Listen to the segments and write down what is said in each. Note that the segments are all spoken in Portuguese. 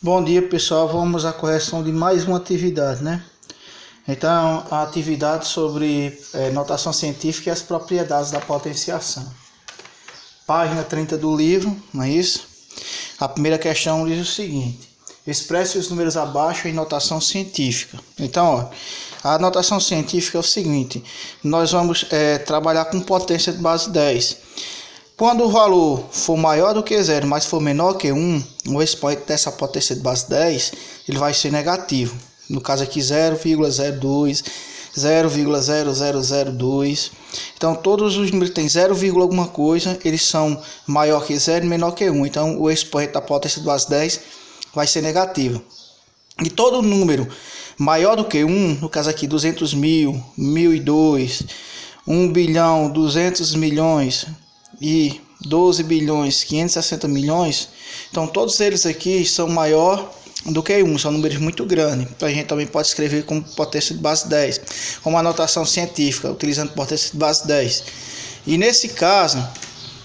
Bom dia, pessoal, vamos à correção de mais uma atividade, né? Então, a atividade sobre notação científica e as propriedades da potenciação. Página 30 do livro, não é isso? A primeira questão diz o seguinte: expresse os números abaixo em notação científica. Então, a notação científica é o seguinte: nós vamos trabalhar com potência de base 10. Quando o valor for maior do que 0, mas for menor que 1, o expoente dessa potência de base 10 ele vai ser negativo. No caso aqui 0,02, 0,0002. Então todos os números que têm 0, alguma coisa, eles são maior que 0 e menor que 1. Então o expoente da potência de base 10 vai ser negativo. E todo número maior do que 1, no caso aqui 200 mil, 1002, 1 bilhão, 200 milhões e 12 bilhões, 560 milhões, então todos eles aqui são maior do que 1, são números muito grandes. Então a gente também pode escrever como potência de base 10, como a notação científica, utilizando potência de base 10. E nesse caso,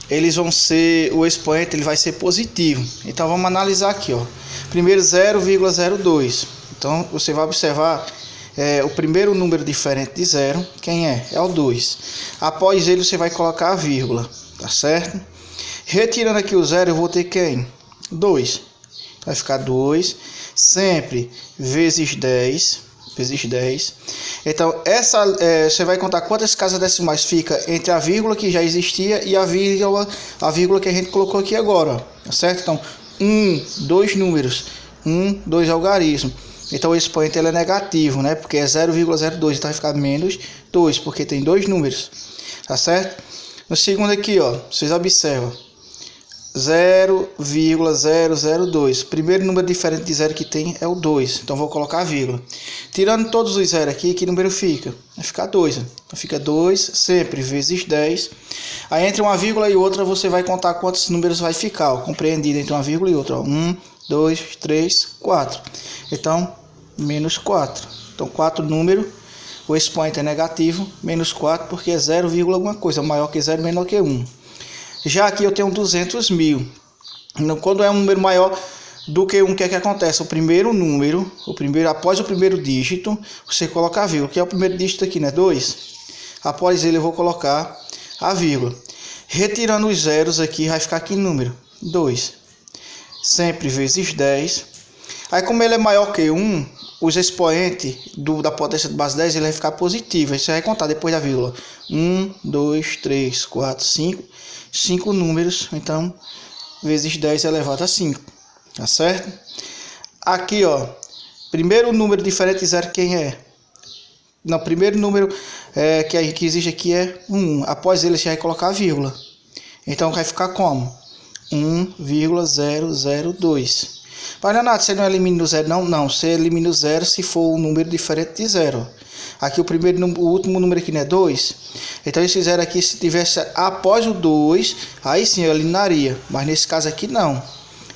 eles vão ser, o expoente ele vai ser positivo. Então vamos analisar aqui, ó. Primeiro 0,02. Então você vai observar o primeiro número diferente de 0, quem é? É o 2. Após ele você vai colocar a vírgula, tá certo? Retirando aqui o 0, eu vou ter quem? 2. Vai ficar 2, sempre vezes 10, Então, você vai contar quantas casas decimais fica entre a vírgula que já existia e a vírgula que a gente colocou aqui agora, tá certo? Então, 2 números, 2 algarismos. Então, o expoente ele é negativo, né? Porque é 0,02, então vai ficar menos 2, porque tem 2 números, tá certo? No segundo aqui, ó, vocês observam, 0,002. Primeiro número diferente de 0 que tem é o 2. Então vou colocar a vírgula. Tirando todos os 0 aqui, que número fica? Vai ficar 2. Então fica 2 sempre vezes 10. Aí entre uma vírgula e outra você vai contar quantos números vai ficar, ó, compreendido entre uma vírgula e outra. 1, 2, 3, 4. Então, menos 4. Então 4 números. O expoente é negativo, menos 4, porque é 0, alguma coisa, maior que 0, menor que 1. Já aqui eu tenho 200 mil. Quando é um número maior do que 1, o que é que acontece? O primeiro número, após o primeiro dígito, você coloca a vírgula, que é o primeiro dígito aqui, né? 2. Após ele eu vou colocar a vírgula. Retirando os zeros aqui, vai ficar aqui número 2. Sempre vezes 10. Aí como ele é maior que 1, os expoentes da potência de base 10 ele vai ficar positivo. Aí você vai contar depois da vírgula. 1, 2, 3, 4, 5. 5 números. Então, vezes 10 elevado a 5. Tá certo? Aqui, ó. Primeiro número diferente de 0, quem é? Não, primeiro número que existe aqui é 1. Após ele, você vai colocar a vírgula. Então, vai ficar como? 1,002. Mas Leonardo, você não elimina o 0, não? Não, você elimina o 0 se for um número diferente de 0. Aqui o último número aqui não é 2. Então esse 0 aqui, se tivesse após o 2, aí sim eu eliminaria. Mas nesse caso aqui não.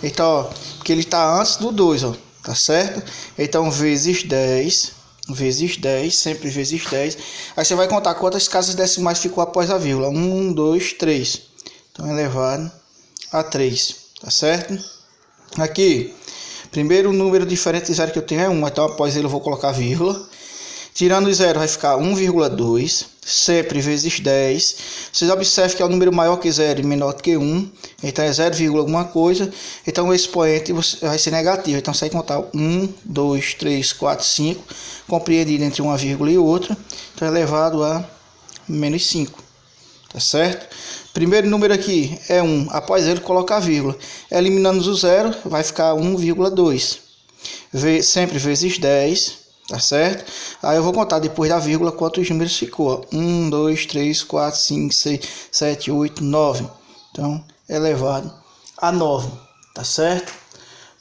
Então, ó, porque ele está antes do 2, ó, tá certo? Então vezes 10, sempre vezes 10. Aí você vai contar quantas casas decimais ficou após a vírgula. 1, 2, 3. Então elevado a 3, tá certo? Aqui, primeiro número diferente de 0 que eu tenho é 1, então após ele eu vou colocar vírgula. Tirando o 0 vai ficar 1,2, sempre vezes 10. Vocês observam que é um número maior que 0 e menor que 1, então é 0, alguma coisa. Então o expoente vai ser negativo, então você vai contar 1, 2, 3, 4, 5, compreendido entre uma vírgula e outra, então é elevado a menos 5. Tá certo? Primeiro número aqui é 1. Após ele, coloca a vírgula. Eliminando o 0, vai ficar 1,2. Sempre vezes 10. Tá certo? Aí eu vou contar depois da vírgula quantos números ficou. 1, 2, 3, 4, 5, 6, 7, 8, 9. Então, elevado a 9. Tá certo?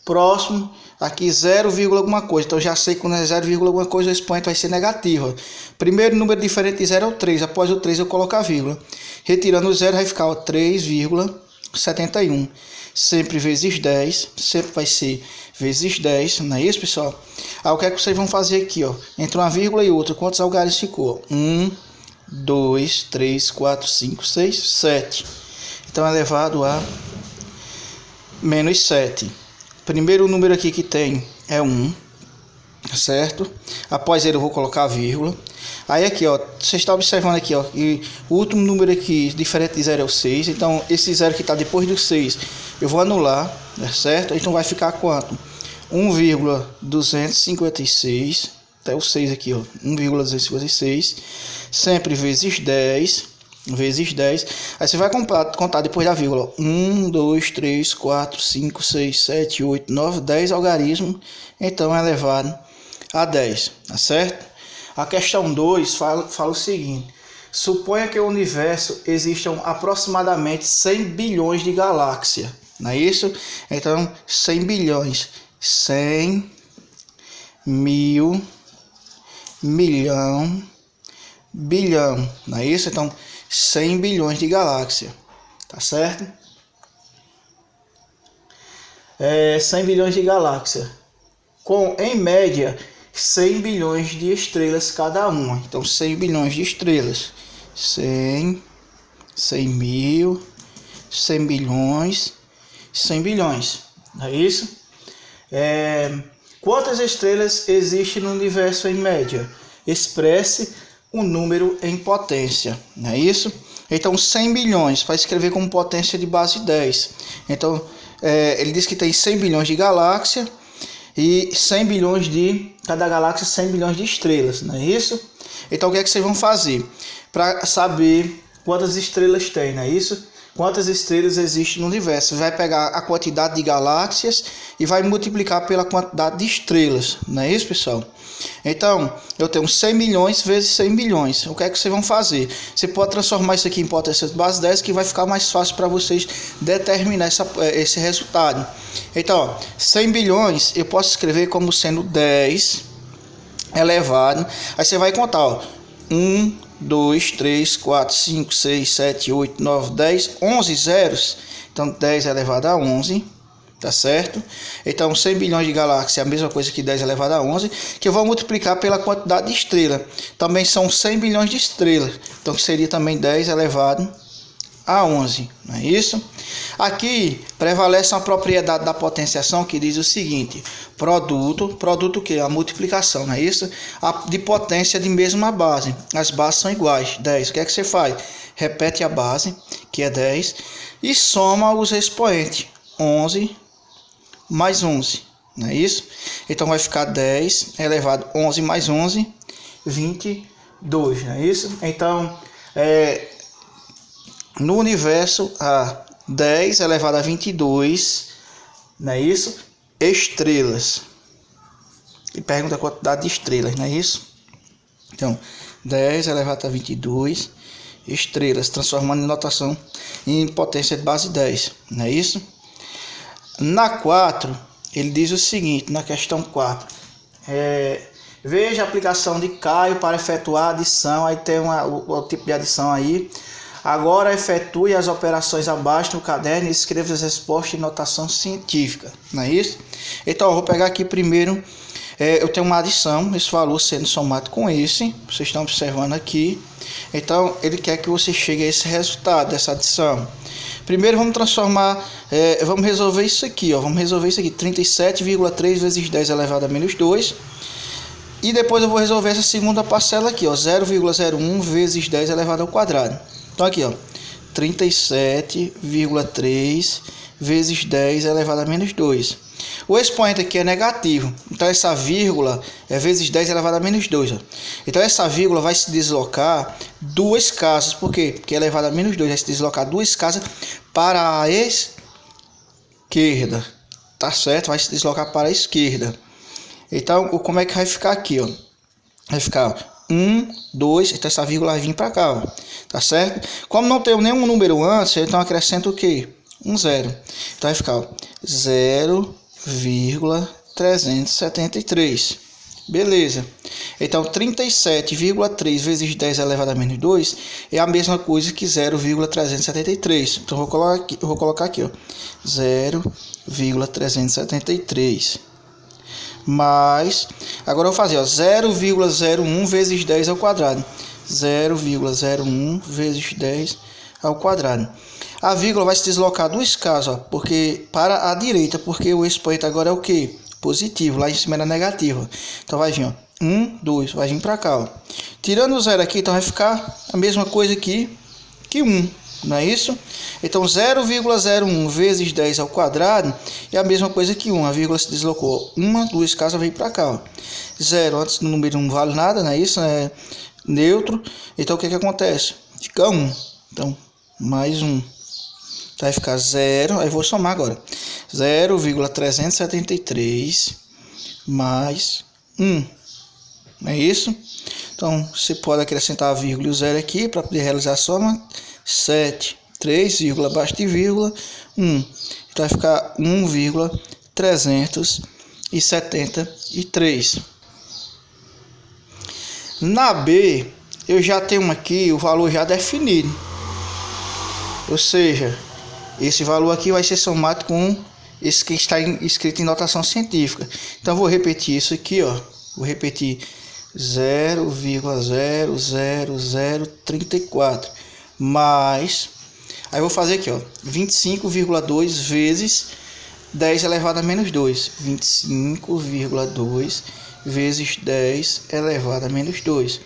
Próximo, aqui 0, alguma coisa. Então já sei que quando é 0, alguma coisa, o expoente vai ser negativo. Primeiro número diferente de 0 é o 3. Após o 3 eu coloco a vírgula. Retirando o 0 vai ficar 3,71. Sempre vezes 10. Sempre vai ser vezes 10. Não é isso, pessoal? Aí o que é que vocês vão fazer aqui, ó? Entre uma vírgula e outra, quantos algarismos ficou? 1, 2, 3, 4, 5, 6, 7. Então elevado a menos 7. primeiro número aqui que tem é 1, certo? Após ele eu vou colocar a vírgula. Aí aqui, ó, você está observando aqui, ó, e o último número aqui diferente de 0 é o 6. Então esse 0 que está depois do 6 eu vou anular, certo? Então vai ficar quanto? 1,256, até o 6 aqui, ó, 1,256, sempre vezes 10, aí você vai contar depois da vírgula, 1, 2, 3, 4, 5, 6, 7, 8, 9, 10 algarismo, então é elevado a 10, tá certo? A questão 2 fala o seguinte: suponha que o universo existam aproximadamente 100 bilhões de galáxias, não é isso? Então 100 bilhões, 100, 1000, milhão, bilhão, não é isso? Então 100 bilhões de galáxias, tá certo? 100 bilhões de galáxias, com em média 100 bilhões de estrelas cada uma. Então 100 bilhões de estrelas, 100, 100 mil, 100 bilhões, 100 bilhões, não é isso? Quantas estrelas existem no universo em média? Expresse um número em potência, não é isso? Então 100 bilhões, para escrever como potência de base 10. Então ele diz que tem 100 bilhões de galáxias e 100 bilhões de, cada galáxia 100 bilhões de estrelas, não é isso? Então o que é que vocês vão fazer para saber quantas estrelas tem, não é isso? Quantas estrelas existem no universo? Vai pegar a quantidade de galáxias e vai multiplicar pela quantidade de estrelas, não é isso, pessoal? Então, eu tenho 100 milhões vezes 100 bilhões. O que é que vocês vão fazer? Você pode transformar isso aqui em potência de base 10, que vai ficar mais fácil para vocês determinar esse resultado. Então, 100 bilhões eu posso escrever como sendo 10 elevado. Aí você vai contar, ó, 1, 2, 3, 4, 5, 6, 7, 8, 9, 10, 11 zeros. Então 10 elevado a 11, tá certo? Então 100 bilhões de galáxias é a mesma coisa que 10 elevado a 11, que eu vou multiplicar pela quantidade de estrela. Também são 100 bilhões de estrelas, então que seria também 10 elevado a 11, não é isso? Aqui prevalece uma propriedade da potenciação que diz o seguinte: produto que é a multiplicação, não é isso? De potência de mesma base. As bases são iguais, 10. O que é que você faz? Repete a base, que é 10, e soma os expoentes, 11 mais 11, não é isso? Então vai ficar 10 elevado a 11 mais 11, 22, não é isso? Então, no universo, a 10 elevado a 22, não é isso? Estrelas. E pergunta a quantidade de estrelas, não é isso? Então, 10 elevado a 22 estrelas, transformando em notação em potência de base 10, não é isso? Na 4, ele diz o seguinte, na questão 4, veja a aplicação de Caio para efetuar a adição. Aí tem o tipo de adição aí. Agora efetue as operações abaixo no caderno e escreva as respostas em notação científica, não é isso? Então eu vou pegar aqui primeiro, eu tenho uma adição, esse valor sendo somado com esse, vocês estão observando aqui. Então ele quer que você chegue a esse resultado dessa adição. Primeiro vamos transformar, vamos resolver isso aqui, ó, vamos resolver isso aqui, 37,3 vezes 10 elevado a menos 2. E depois eu vou resolver essa segunda parcela aqui, ó, 0,01 vezes 10 elevado ao quadrado. Então aqui, ó, 37,3 vezes 10 elevado a menos 2. O expoente aqui é negativo, então essa vírgula é vezes 10 elevado a menos 2. Ó. Então essa vírgula vai se deslocar duas casas. Por quê? Porque elevado a menos 2 vai se deslocar duas casas para a esquerda. Tá certo? Vai se deslocar para a esquerda. Então, como é que vai ficar aqui? Ó? Vai ficar 1, 2, então essa vírgula vai vir para cá, ó, tá certo? Como não tem nenhum número antes, então acrescenta o quê? Um zero. Então vai ficar 0,373. Beleza. Então 37,3 vezes 10 elevado a menos 2 é a mesma coisa que 0,373. Então vou colocar aqui, ó, 0,373. Mais, agora eu vou fazer 0,01 vezes 10 ao quadrado. 0,01 vezes 10 ao quadrado. A vírgula vai se deslocar duas casas, ó, porque para a direita, porque o expoente agora é o quê? Positivo, lá em cima era negativo. Então vai vir, ó, 1, 2, vai vir para cá, ó. Tirando o zero aqui, então vai ficar a mesma coisa aqui que 1, não é isso? Então 0,01 vezes 10 ao quadrado é a mesma coisa que 1. A vírgula se deslocou uma, duas casas, veio para cá, ó. 0 antes do número não vale nada, não é isso? É neutro. Então o que acontece? Fica 1. Então mais 1. Então vai ficar 0. Aí vou somar agora. 0,373 mais 1. Não é isso? Então você pode acrescentar a vírgula e o zero aqui para poder realizar a soma. 7, 3, abaixo de vírgula, 1. Então vai ficar 1,373. Na B, eu já tenho aqui o valor já definido. Ou seja, esse valor aqui vai ser somado com esse que está escrito em notação científica. Então vou repetir isso aqui, ó. Vou repetir 0,00034 mais, aí vou fazer aqui, ó, 25,2 vezes 10 elevado a menos 2. 25,2 vezes 10 elevado a menos 2.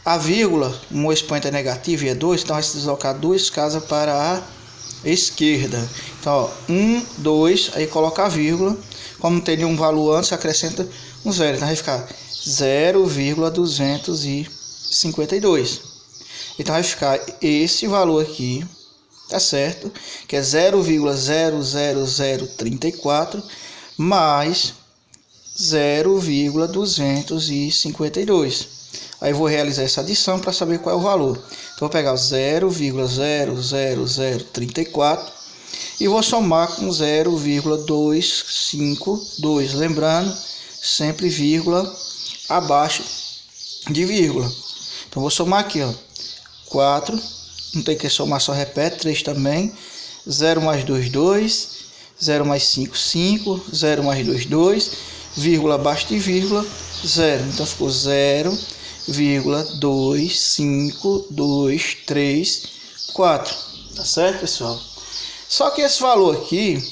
A vírgula, o expoente é negativo e é 2, então vai se deslocar duas casas para a esquerda. Então, ó, 1, 2, aí coloca a vírgula. Como não tem nenhum valor antes, acrescenta um zero. Então vai ficar 0,252. Então vai ficar esse valor aqui, tá certo? Que é 0,00034 mais 0,252. Aí vou realizar essa adição para saber qual é o valor. Então vou pegar o 0,00034 e vou somar com 0,252. Lembrando, sempre vírgula abaixo de vírgula. Então vou somar aqui, ó, 4, não tem que somar, só repete, 3 também, 0 mais 2, 2, 0 mais 5, 5, 0 mais 2, 2, vírgula abaixo de vírgula, 0. Então ficou 0,25234. Tá certo, pessoal? Só que esse valor aqui,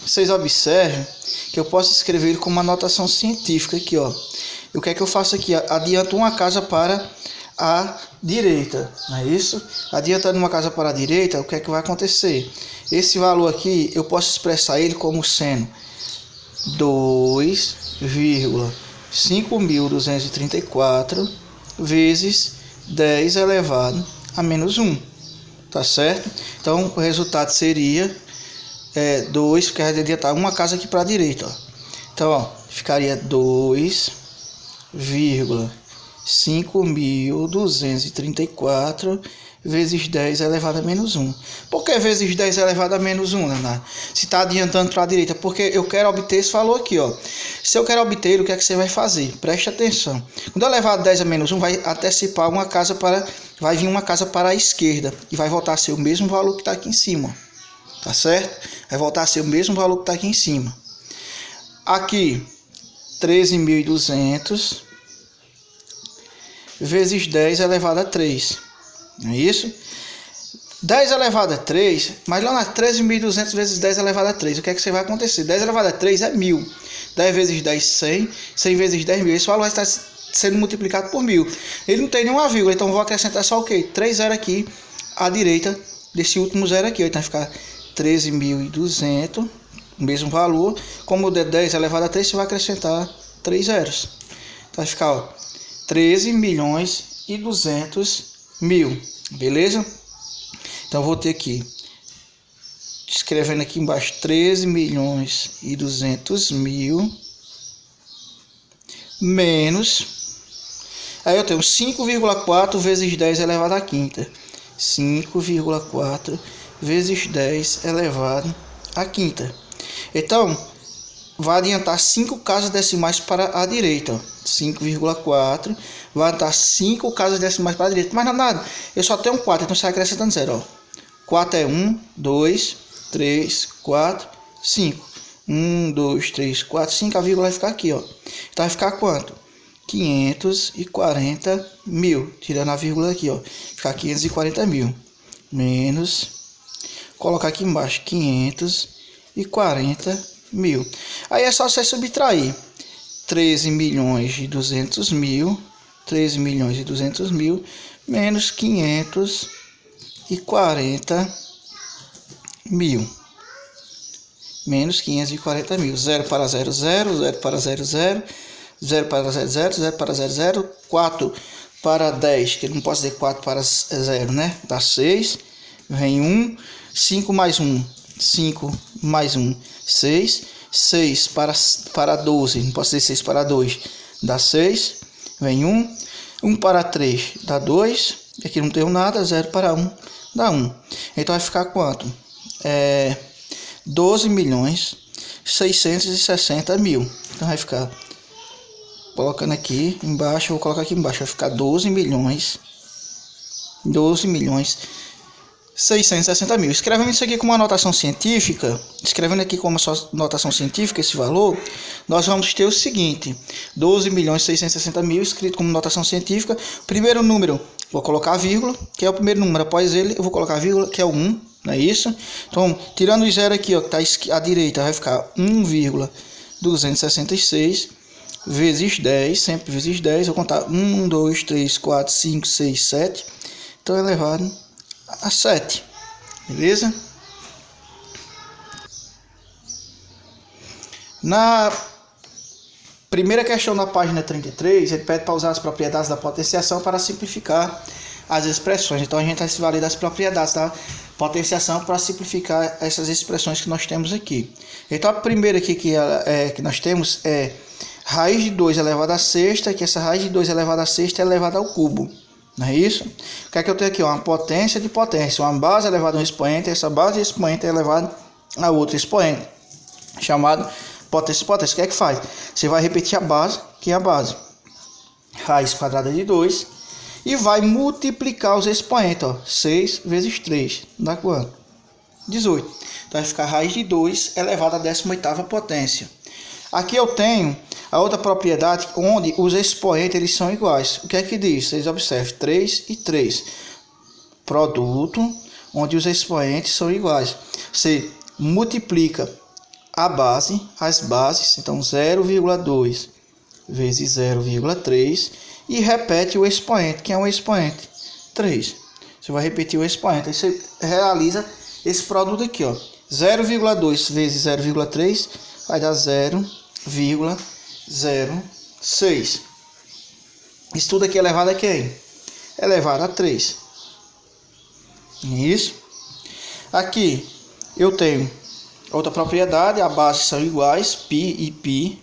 vocês observem que eu posso escrever ele como uma notação científica aqui, ó. E o que é que eu faço aqui? Adianto uma casa para a direita, não é isso? Adiantando uma casa para a direita, o que é que vai acontecer? Esse valor aqui, eu posso expressar ele como sendo 2,5234 vezes 10 elevado a menos 1, tá certo? Então, o resultado seria 2, porque vai adiantar uma casa aqui para a direita, ó. Então, ó, ficaria 2,5234 vezes 10 elevado a menos 1. Por que vezes 10 elevado a menos 1, Leonardo? Se está adiantando para a direita, porque eu quero obter esse valor aqui, ó. Se eu quero obter, o que é que você vai fazer? Preste atenção. Quando eu levar 10 a menos 1, vai antecipar uma casa para... vai vir uma casa para a esquerda e vai voltar a ser o mesmo valor que está aqui em cima. Tá certo? Vai voltar a ser o mesmo valor que está aqui em cima. Aqui, 13.200 vezes 10 elevado a 3. Não é isso? 10 elevado a 3, mas lá na 13.200 vezes 10 elevado a 3, o que é que você vai acontecer? 10 elevado a 3 é 1.000. 10 vezes 10, 100. 100 vezes 10, 1.000. Esse valor vai estar sendo multiplicado por 1.000. Ele não tem nenhuma vírgula, então vou acrescentar só o quê? 3 zero aqui à direita desse último zero aqui. Então vai ficar 13.200, o mesmo valor. Como der 10 elevado a 3, você vai acrescentar 3 zeros. Então vai ficar, ó, 13.200.000. Beleza? Então vou ter aqui, escrevendo aqui embaixo, 13.200.000 menos, aí eu tenho 5,4 vezes 10 elevado à quinta. 5,4 vezes 10 elevado à quinta. Então, vai adiantar 5 casas decimais para a direita. 5,4 vai adiantar 5 casas decimais para a direita. Mas não nada, eu só tenho 4, então você vai acrescentando 0. Ó. 4 é 1, 2, 3, 4, 5. 1, 2, 3, 4, 5. A vírgula vai ficar aqui, ó. Então vai ficar quanto? 540.000. Tirando a vírgula aqui, ó. Ficar 540.000. Menos colocar aqui embaixo 540 mil. Aí é só você subtrair 13 milhões e 200 mil, 13 milhões e 200 mil, menos 540 mil. Menos 540 mil. 0 para 0, 0, 0 para 0, 0, 0 para 0, 0, 0 para 0, 0, 4 para 10, que não posso dizer 4 para 0, né? Dá 6, vem 1, 5 mais 1, 5 mais 1, 6, 6 para 12, não posso dizer 6 para 2, dá 6, vem 1, 1 para 3, dá 2, aqui não tenho nada, 0 para 1, dá 1. Então vai ficar quanto? 12 milhões 660 mil. Então vai ficar, colocando aqui embaixo, vou colocar aqui embaixo, vai ficar 12 milhões 660 mil. Escrevendo isso aqui com uma notação científica, escrevendo aqui como notação científica esse valor, nós vamos ter o seguinte: 12 milhões 660 mil escrito como notação científica. Primeiro número, vou colocar a vírgula, que é o primeiro número. Após ele, eu vou colocar a vírgula, que é o 1, não é isso? Então, tirando o zero aqui, ó, que está à direita, vai ficar 1,266 vezes 10, sempre vezes 10. Vou contar 1, 2, 3, 4, 5, 6, 7. Então, elevado a 7. Beleza? Na primeira questão da página 33, ele pede para usar as propriedades da potenciação para simplificar as expressões. Então, a gente vai se valer das propriedades da potenciação para simplificar essas expressões que nós temos aqui. Então, a primeira aqui que nós temos é raiz de 2 elevado a sexta, que essa raiz de 2 elevado a sexta é elevada ao cubo. Não é isso? O que é que eu tenho aqui? Uma potência de potência. Uma base elevada a um expoente. Essa base de expoente é elevada a outro expoente, chamado potência de potência. O que é que faz? Você vai repetir a base, que é a base. Raiz quadrada de 2. E vai multiplicar os expoentes. Ó. 6 vezes 3. Dá quanto? 18. Então vai ficar raiz de 2 elevado à 18ª potência. Aqui eu tenho a outra propriedade onde os expoentes eles são iguais. O que é que diz? Vocês observem, 3 e 3. Produto onde os expoentes são iguais. Você multiplica a base, as bases, então 0,2 vezes 0,3 e repete o expoente, que é um expoente, 3. Você vai repetir o expoente, aí você realiza esse produto aqui, ó. 0,2 vezes 0,3 vai dar 0,06. Isso tudo aqui é elevado a quem? É elevado a 3. Isso. Aqui eu tenho outra propriedade, a base são iguais, π e π.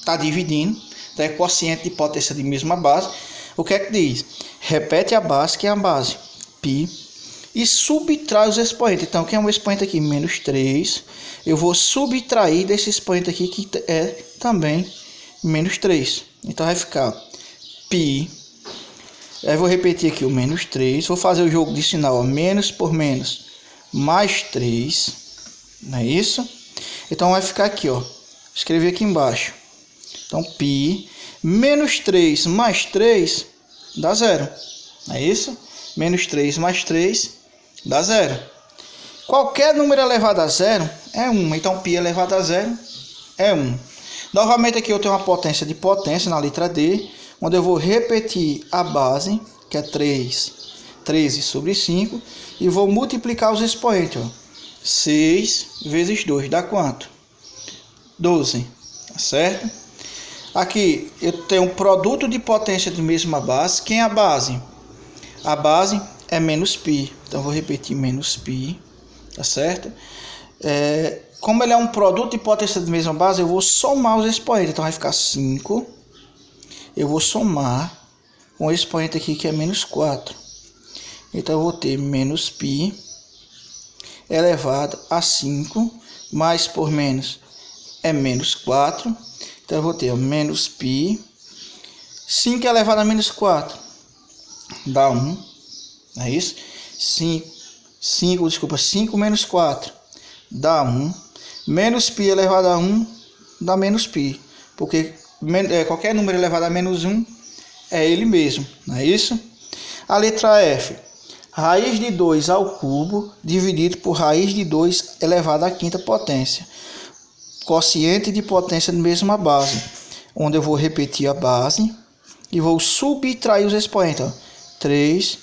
Está dividindo, então é quociente de potência de mesma base. O que é que diz? Repete a base, que é a base, π, e subtrai os expoentes. Então, quem é um expoente aqui? Menos 3. Eu vou subtrair desse expoente aqui, que é também menos 3. Então, vai ficar π. Aí, vou repetir aqui o menos 3. Vou fazer o jogo de sinal, ó, menos por menos, mais 3. Não é isso? Então, vai ficar aqui, ó. Escrevi aqui embaixo. Então, π menos 3 mais 3 dá 0. Não é isso? Menos 3 mais 3 dá 0. Qualquer número elevado a 0 é 1. Então, π elevado a 0 é 1. Novamente, aqui eu tenho uma potência de potência na letra D, onde eu vou repetir a base, que é 13 sobre 5, e vou multiplicar os expoentes. Ó. 6 vezes 2 dá quanto? 12. Tá certo? Aqui eu tenho um produto de potência de mesma base. Quem é a base? A base é menos π. Então, vou repetir menos π. Tá certo? Como ele é um produto de potência de mesma base, eu vou somar os expoentes. Então, vai ficar 5. Eu vou somar com o expoente aqui, que é menos 4. Então, eu vou ter menos π elevado a 5. Mais por menos é menos 4. Então, eu vou ter menos π. 5 elevado a menos 4 dá 1. Não é isso? 5 menos 4 dá 1. Menos π elevado a 1 dá menos π. Porque qualquer número elevado a menos 1 é ele mesmo. Não é isso? A letra F. raiz de 2 ao cubo dividido por raiz de 2 elevado à quinta potência. Quociente de potência de mesma base, onde eu vou repetir a base e vou subtrair os expoentes. Ó. 3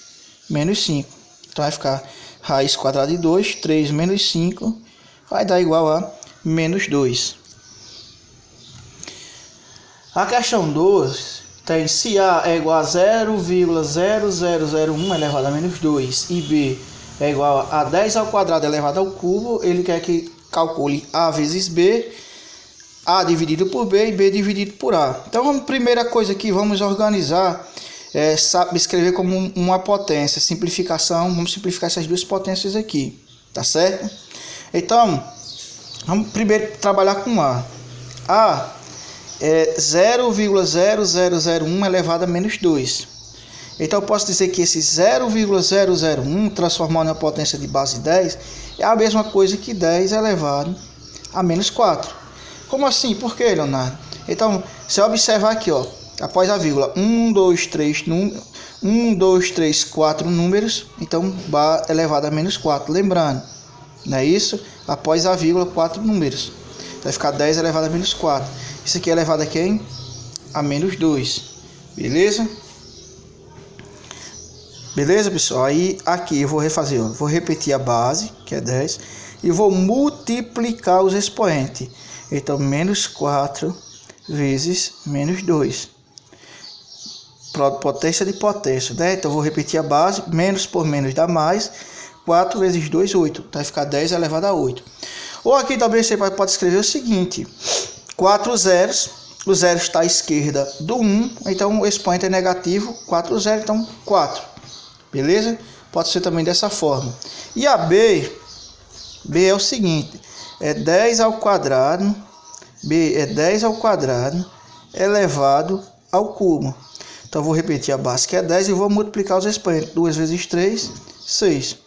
menos 5. Então vai ficar raiz quadrada de 2, 3 menos 5, vai dar igual a menos 2. A questão 2 tem se A é igual a 0,0001 elevado a menos 2 e B é igual a 10 ao quadrado elevado ao cubo, ele quer que calcule A vezes B, A dividido por B e B dividido por A. Então, a primeira coisa que vamos organizar é escrever como uma potência, simplificação, vamos simplificar essas duas potências aqui, tá certo? Então, vamos primeiro trabalhar com A. A é 0,0001 elevado a menos 2. Então, eu posso dizer que esse 0,001 transformado em potência de base 10 é a mesma coisa que 10 elevado a menos 4. Como assim? Por quê, Leonardo? Então, se eu observar aqui, ó, após a vírgula, 1, 2, 3, 4 números, então elevado a menos 4. Lembrando, não é isso? Após a vírgula, 4 números. Vai ficar 10 elevado a menos 4. Isso aqui é elevado a quem? A menos 2. Beleza? Beleza, pessoal? Aí, aqui eu vou refazer, ó. Vou repetir a base, que é 10, e vou multiplicar os expoentes. Então, menos 4 vezes menos 2. Potência de potência, né? Então, eu vou repetir a base. Menos por menos dá mais. 4 vezes 2, 8. Então, vai ficar 10 elevado a 8. Ou aqui também você pode escrever o seguinte. 4 zeros. O zero está à esquerda do 1. Então, o expoente é negativo. 4 zeros, então 4. Beleza? Pode ser também dessa forma. E a B é o seguinte. É 10 ao quadrado. B é 10 ao quadrado elevado ao cubo. Então, eu vou repetir a base, que é 10, e vou multiplicar os expoentes. 2 vezes 3, 6.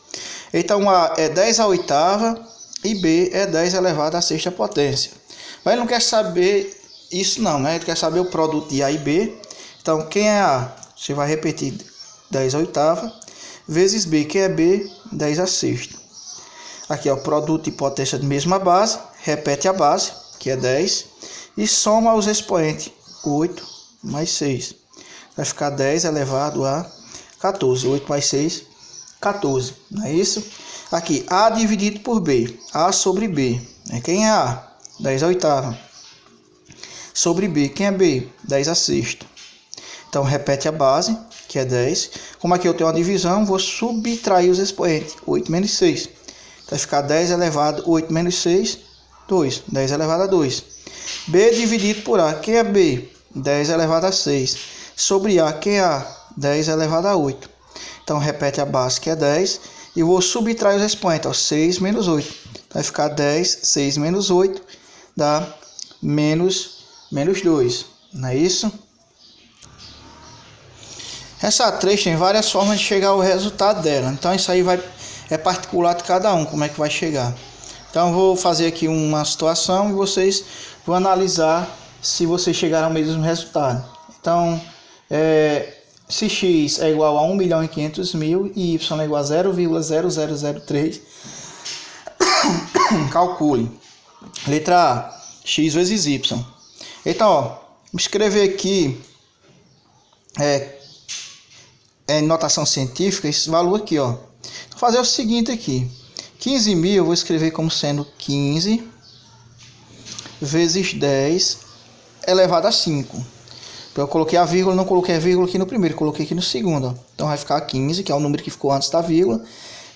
Então, A é 10 à oitava e B é 10 elevado à sexta potência. Mas ele não quer saber isso não, né? Ele quer saber o produto de A e B. Então, quem é A? Você vai repetir 10 à oitava, vezes B, quem é B? 10 à sexta. Aqui é o produto de potência de mesma base. Repete a base, que é 10, e soma os expoentes. 8 mais 6. Vai ficar 10 elevado a 14. 8 mais 6, 14. Não é isso? Aqui, A dividido por B. A sobre B. Quem é A? 10 à oitava. Sobre B. Quem é B? 10 à sexta. Então, repete a base, que é 10. Como aqui eu tenho uma divisão, vou subtrair os expoentes. 8 menos 6. Vai ficar 10 elevado a 8 menos 6, 2. 10 elevado a 2. B dividido por A. Quem é B? 10 elevado a 6. Sobre A, quem é A? 10 elevado a 8. Então, repete a base, que é 10. E vou subtrair os expoentes. Ó, 6 menos 8. Vai ficar 10, 6 menos 8. Dá menos 2. Não é isso? Essa 3 tem várias formas de chegar ao resultado dela. Então, isso aí é particular de cada um, como é que vai chegar. Então, eu vou fazer aqui uma situação e vocês vão analisar se vocês chegaram ao mesmo resultado. Então, se x é igual a 1.500.000 e y é igual a 0,0003, calcule. Letra A, x vezes y. Então, ó, vou escrever aqui em notação científica esse valor aqui, ó. Vou fazer o seguinte aqui. 15.000 eu vou escrever como sendo 15 vezes 10 elevado a 5. Eu coloquei a vírgula, não coloquei a vírgula aqui no primeiro, coloquei aqui no segundo. Ó. Então vai ficar 15, que é o número que ficou antes da vírgula,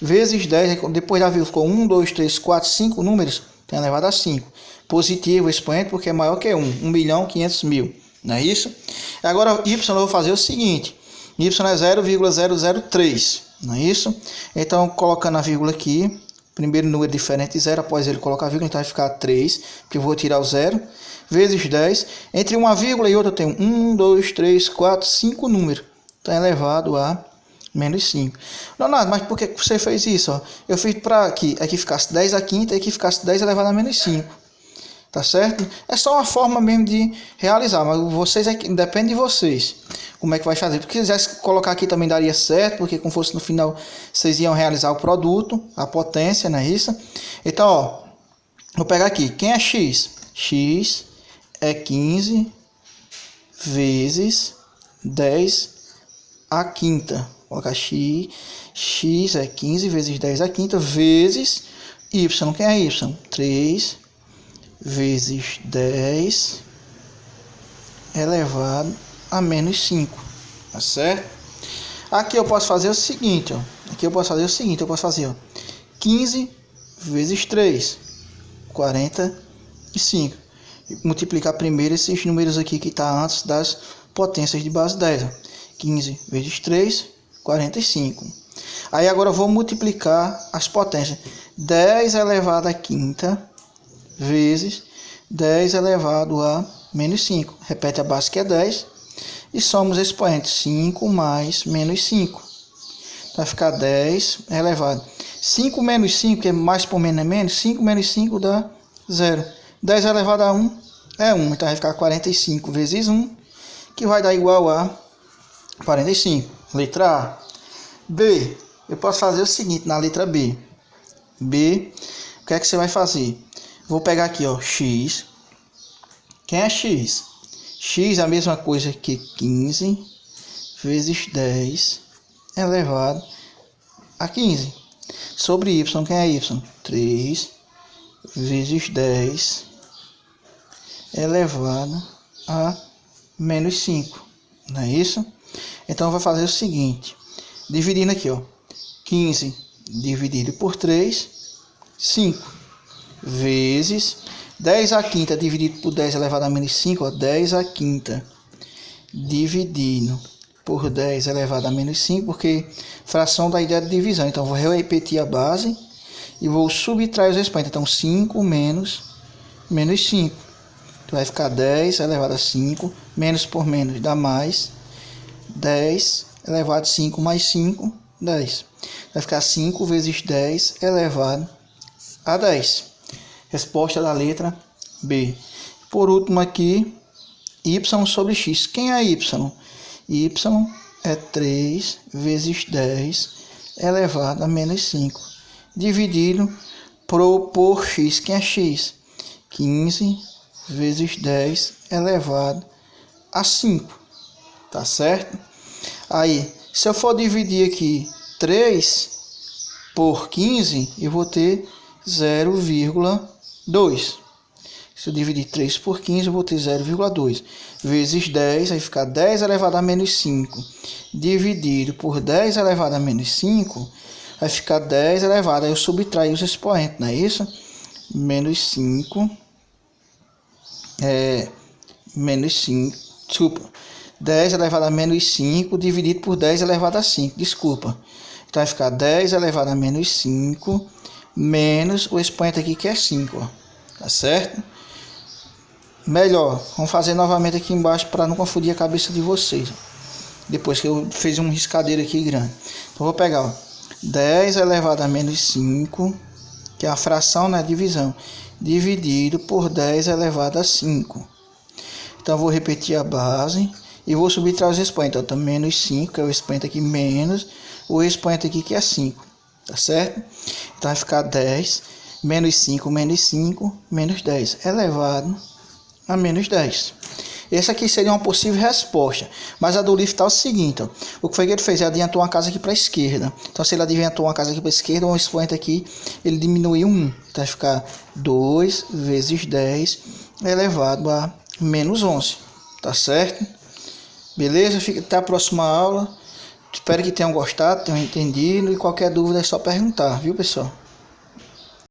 vezes 10, depois da vírgula ficou 1, 2, 3, 4, 5 números, então é elevado a 5. Positivo expoente porque é maior que 1, 1.500.000, não é isso? Agora y eu vou fazer o seguinte, y é 0,003, não é isso? Então colocando a vírgula aqui, primeiro número diferente de 0, após ele colocar a vírgula, então vai ficar 3, porque eu vou tirar o 0. Vezes 10, entre uma vírgula e outra eu tenho 1, 2, 3, 4, 5 números. Então é elevado a menos 5. Leonardo, mas por que você fez isso? Ó? Eu fiz para que aqui ficasse 10 à quinta e aqui ficasse 10 elevado a menos 5. Tá certo? É só uma forma mesmo de realizar, mas vocês depende de vocês. Como é que vai fazer? Se quisesse colocar aqui também daria certo, porque como fosse no final vocês iam realizar o produto, a potência, não é isso? Então, ó, vou pegar aqui, quem é x? X é 15 vezes 10 à quinta. Vou colocar x é 15 vezes 10 à quinta vezes y. Quem é y? 3 vezes 10 elevado a menos 5, tá certo? Aqui eu posso fazer o seguinte, ó. Eu posso fazer, ó, 15 vezes 3, 45. Multiplicar primeiro esses números aqui que está antes das potências de base 10, ó. 15 vezes 3, 45. Aí agora eu vou multiplicar as potências. 10 elevado à quinta vezes 10 elevado a menos 5. Repete a base que é 10. E somos expoentes. 5 mais menos 5. Vai ficar 10 elevado. 5 menos 5, que é mais por menos é menos. 5 menos 5 dá 0. 10 elevado a 1 é 1. Então vai ficar 45 vezes 1, que vai dar igual a 45. Letra A. B. Eu posso fazer o seguinte na letra B. B, o que é que você vai fazer? Vou pegar aqui, ó, x. Quem é x? X é a mesma coisa que 15 vezes 10 elevado a 15. Sobre y, quem é y? 3 vezes 10 elevado a menos 5. Não é isso? Então, eu vou fazer o seguinte. Dividindo aqui, ó. 15 dividido por 3, 5. Vezes 10 à quinta dividido por 10 elevado a menos 5, ó, 10 à quinta dividido por 10 elevado a menos 5, porque fração da ideia de divisão. Então, vou repetir a base e vou subtrair os expoentes. Então, 5 menos 5. Então, vai ficar 10 elevado a 5, menos por menos dá mais. 10 elevado a 5 mais 5, 10. Vai ficar 5 vezes 10 elevado a 10. Resposta da letra B. Por último aqui, y sobre x. Quem é y? Y é 3 vezes 10 elevado a menos 5. Dividido por x. Quem é x? 15 vezes 10 elevado a 5. Tá certo? Aí, se eu for dividir aqui 3 por 15, eu vou ter 0,2. Se eu dividir 3 por 15, eu vou ter 0,2. Vezes 10, vai ficar 10 elevado a menos 5. Dividido por 10 elevado a menos 5, vai ficar 10 elevado. Aí eu subtraio os expoentes, não é isso? Menos 5. Menos 5. Desculpa. 10 elevado a menos 5 dividido por 10 elevado a 5. Desculpa. Então vai ficar 10 elevado a menos 5 menos o expoente aqui que é 5. Ó. Tá certo? Melhor, vamos fazer novamente aqui embaixo para não confundir a cabeça de vocês. Ó. Depois que eu fiz um riscadeiro aqui grande. Então vou pegar, ó, 10 elevado a menos 5, que é a fração na divisão, dividido por 10 elevado a 5. Então vou repetir a base e vou subtrair os expoentes. Então, menos 5, que é o expoente aqui, menos o expoente aqui que é 5. Tá certo? Então vai ficar 10 menos 5 menos 10 elevado a menos 10. Essa aqui seria uma possível resposta. Mas a do livro está o seguinte, ó. O que foi que ele fez? Ele adiantou uma casa aqui para a esquerda. Então, se ele adiantou uma casa aqui para a esquerda, um expoente aqui, ele diminuiu 1. Então, vai ficar 2 vezes 10 elevado a menos 11. Tá certo? Beleza? Até a próxima aula. Espero que tenham gostado, tenham entendido. E qualquer dúvida é só perguntar, viu, pessoal?